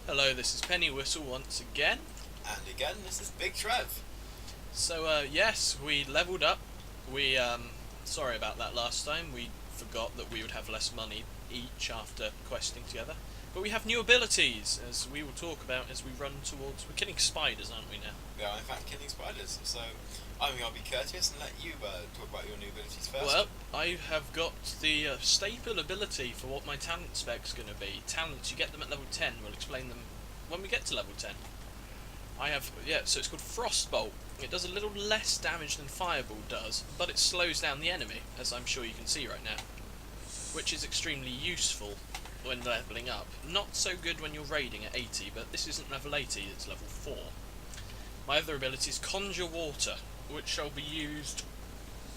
Hello, this is Penny Whistle once again. And again, this is Big Trev. So, yes, we leveled up. We, sorry about that last time. We forgot that we would have less money each after questing together. But we have new abilities, as we will talk about as we run towards... We're killing spiders, aren't we now? We are in fact killing spiders, so I'm going to be courteous and let you talk about your new abilities first. Well, I have got the staple ability for what my talent spec's going to be. Talents, you get them at level 10. We'll explain them when we get to level 10. I have, so it's called Frostbolt. It does a little less damage than Fireball does, but it slows down the enemy, as I'm sure you can see right now, which is extremely useful when levelling up. Not so good when you're raiding at 80, but this isn't level 80, it's level 4. My other ability is Conjure Water, which shall be used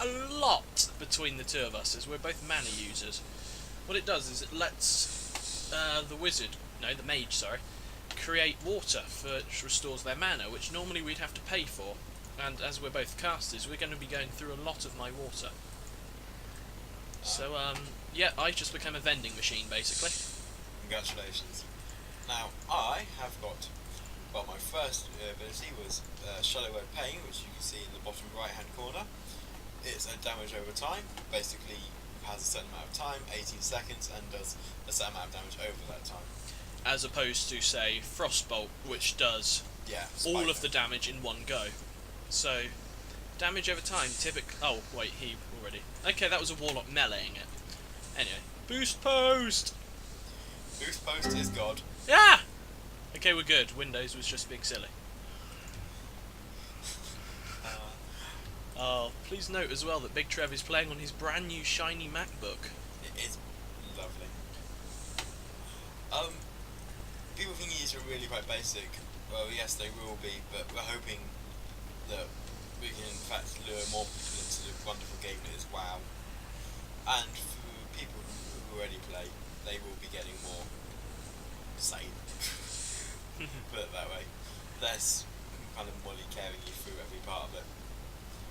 a lot between the two of us, as we're both mana users. What it does is it lets the mage, create water, which restores their mana, which normally we'd have to pay for. And as we're both casters, we're going to be going through a lot of my water. So, I just became a vending machine, basically. Congratulations. Now, I have got, my first ability was Shallow Pain, which you can see in the bottom right hand corner. It's a damage over time, basically has a certain amount of time, 18 seconds, and does a certain amount of damage over that time. As opposed to, say, Frostbolt, which does all of the damage in one go. So, damage over time, typically... Oh, wait, he already... Okay, that was a Warlock meleeing it. Anyway, Boost Post! Boost Post is God. Yeah! Okay, we're good. Windows was just being silly. Please note as well that Big Trev is playing on his brand new shiny MacBook. It is lovely. People think these are really quite basic. Well, yes, they will be, but we're hoping that we can in fact lure more people into the wonderful game that is WoW. And for people who already play, they will be getting more sane. Put it that way. Less kind of Molly carrying you through every part of it.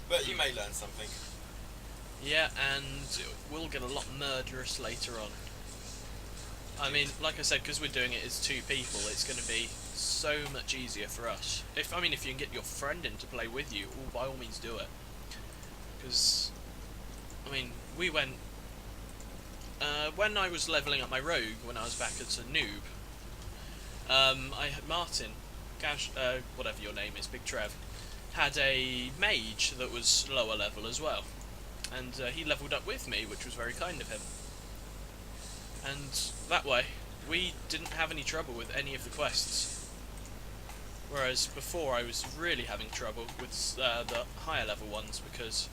But you may learn something. Yeah, and we'll get a lot murderous later on. I mean, like I said, because we're doing it as two people, it's going to be so much easier for us. If you can get your friend in to play with you, by all means do it. Because, we went... when I was levelling up my rogue, when I was back as a noob, I had Martin, whatever your name is, Big Trev, had a mage that was lower level as well. And he levelled up with me, which was very kind of him. And that way, we didn't have any trouble with any of the quests. Whereas before, I was really having trouble with the higher level ones because...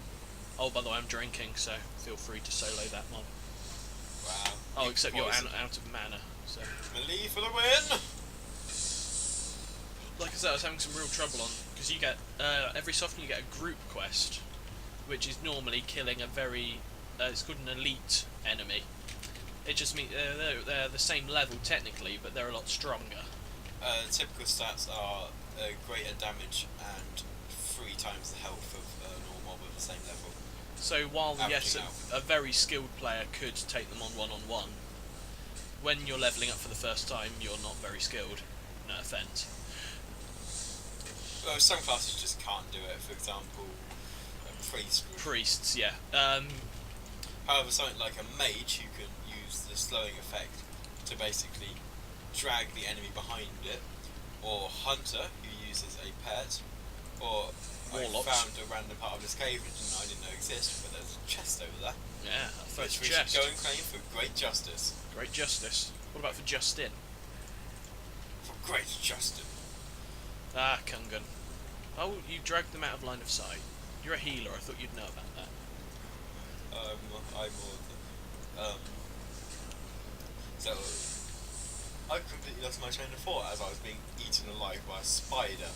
Oh, by the way, I'm drinking, so feel free to solo that one. Wow. Oh, except you're out of mana, so... Melee for the win! Like I said, I was having some real trouble on... Because you get... every so often you get a group quest, which is normally killing a very... it's called an elite enemy. It just means they're the same level technically, but they're a lot stronger. Typical stats are greater damage and 3 times the health of a normal mob of the same level. So while yes, a very skilled player could take them on one-on-one, when you're leveling up for the first time, you're not very skilled. No offence. Well, some classes just can't do it. For example, a priest. Priests, yeah. However, something like a mage who can use the slowing effect to basically drag the enemy behind it, or hunter who uses a pet, or Warlocks. I found a random part of this cave which I didn't know existed, but there's a chest over there. Yeah, a first which chest. We should go and claim for great justice. Great justice. What about for Justin? For great justice. Ah, Kungan. Oh, you dragged them out of line of sight. You're a healer, I thought you'd know about that. So, I completely lost my train of thought as I was being eaten alive by a spider.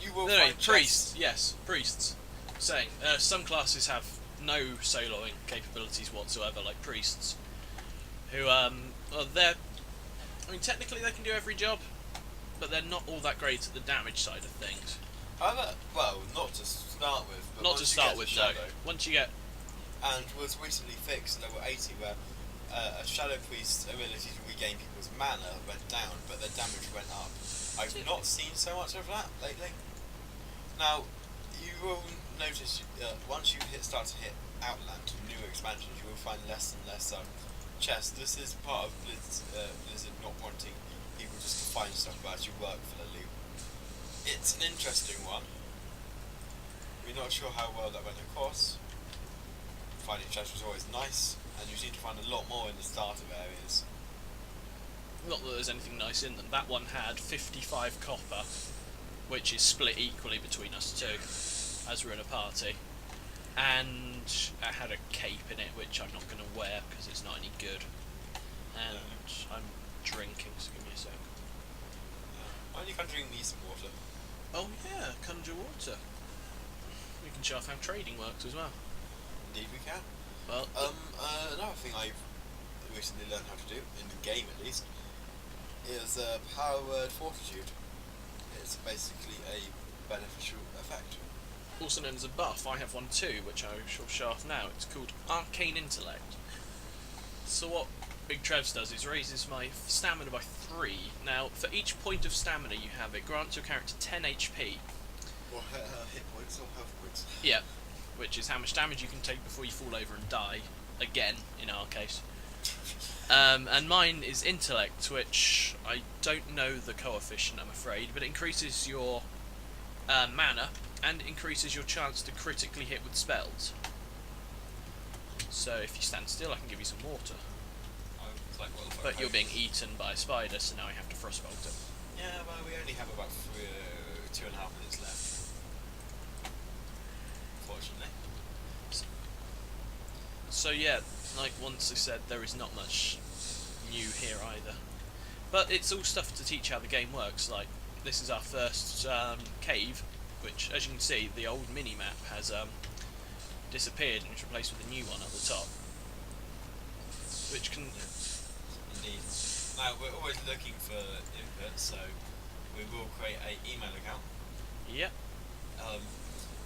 You will find priests, yes, priests. Saying, some classes have no soloing capabilities whatsoever, like priests, who, technically they can do every job, but they're not all that great at the damage side of things. Well, not to start with. But not to start with, though. Once you get... And was recently fixed level 80, where a Shadow Priest's ability to regain people's mana went down, but their damage went up. I've not seen so much of that lately. Now, you will notice once you start to hit Outland, newer expansions, you will find less and less chests. This is part of Blizzard not wanting people just to find stuff, but actually work for the loot. It's an interesting one. We're not sure how well that went across. Finding chests was always nice, and you seem to find a lot more in the starter areas. Not that there's anything nice in them. That one had 55 copper, which is split equally between us two, as we're in a party. And it had a cape in it, which I'm not going to wear because it's not any good. And I'm drinking, so give me a sec. Why don't you conjuring me some water? Oh yeah, conjure water. We can show off how trading works as well. Indeed we can. Well, another thing I've recently learned how to do, in the game at least, is Power Word Fortitude. It's basically a beneficial effect. also known as a buff, I have one too, which I shall show off now. It's called Arcane Intellect. So what Big Trevs does is raises my stamina by 3. Now, for each point of stamina you have, it grants your character 10 HP. Or hit points or health points. Yeah, which is how much damage you can take before you fall over and die. Again, in our case. And mine is Intellect, which I don't know the coefficient, I'm afraid, but it increases your mana and increases your chance to critically hit with spells. So if you stand still, I can give you some water. But you're being eaten by a spider, so now I have to frostbolt it. Yeah, well, we only have about 2.5 minutes left. Fortunately. So yeah, like once I said, there is not much new here either. But it's all stuff to teach how the game works. Like, this is our first cave, which, as you can see, the old mini-map has disappeared and is replaced with a new one at the top. Which can... Indeed. Now, we're always looking for input, so we will create an email account. Yep.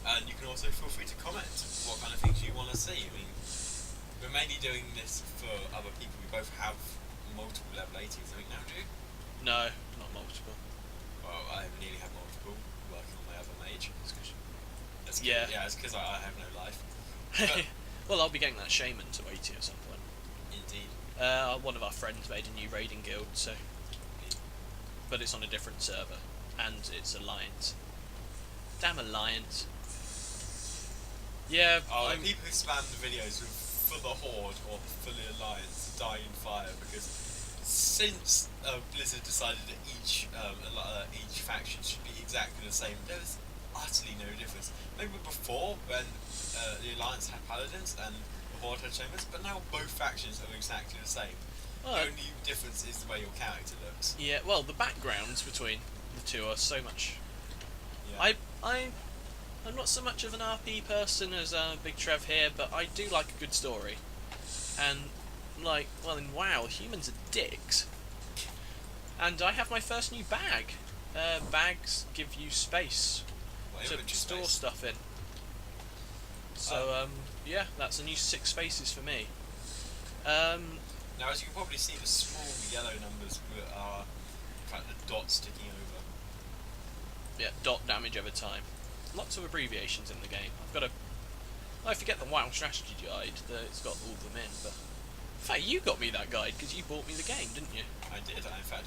And you can also feel free to comment what kind of things you want to see. I mean, we're mainly doing this for other people. We both have multiple level 80s, I think, now, do you? No, not multiple. Well, I nearly have multiple, working on my other mage. That's Yeah. Yeah, it's because I have no life. But, well, I'll be getting that shaman to 80 at some point. indeed. One of our friends made a new raiding guild, so... But it's on a different server, and it's Alliance. Damn Alliance. Yeah, Like people who spam the videos with for the Horde or fully Alliance die in fire, because since Blizzard decided that each faction should be exactly the same, there's utterly no difference. Maybe before, when the Alliance had Paladins and the Horde had Chambers, but now both factions are exactly the same. Well, The only difference is the way your character looks. yeah, well, the backgrounds between the two are so much... Yeah. I'm not so much of an RP person as Big Trev here, but I do like a good story. And, like, well, in WoW, humans are dicks. And I have my first new bag. Bags give you space Well, to inventory store space. stuff in. So, yeah, that's a new 6 spaces for me. Now, as you can probably see, the small yellow numbers are in fact the dots sticking over. Yeah, dot damage over time. Lots of abbreviations in the game. I've got a... I forget the WoW strategy guide, it's got all of them in, but... In fact, you got me that guide, because you bought me the game, didn't you? I did. I in fact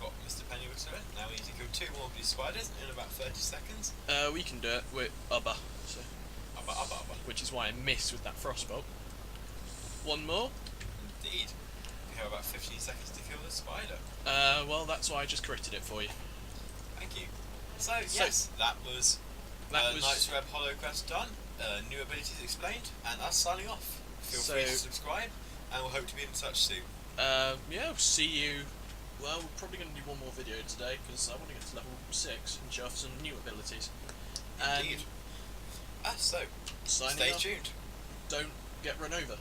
got Mr. Pennywood to it. Now we need to kill 2 more of these spiders in about 30 seconds. We can do it with Ubba, so... Abba. Which is why I missed with that frostbolt. One more. Indeed. We have about 15 seconds to kill the spider. Well, that's why I just critted it for you. Thank you. So yes, that was Knights Web Hollow Quest done. New abilities explained, and us signing off. Feel free to subscribe, and we'll hope to be in touch soon. Yeah, we'll see you... Well, we're probably going to do one more video today, because I want to get to level 6 and show off some new abilities. Indeed. So, Signing stay off. tuned. Don't get run over.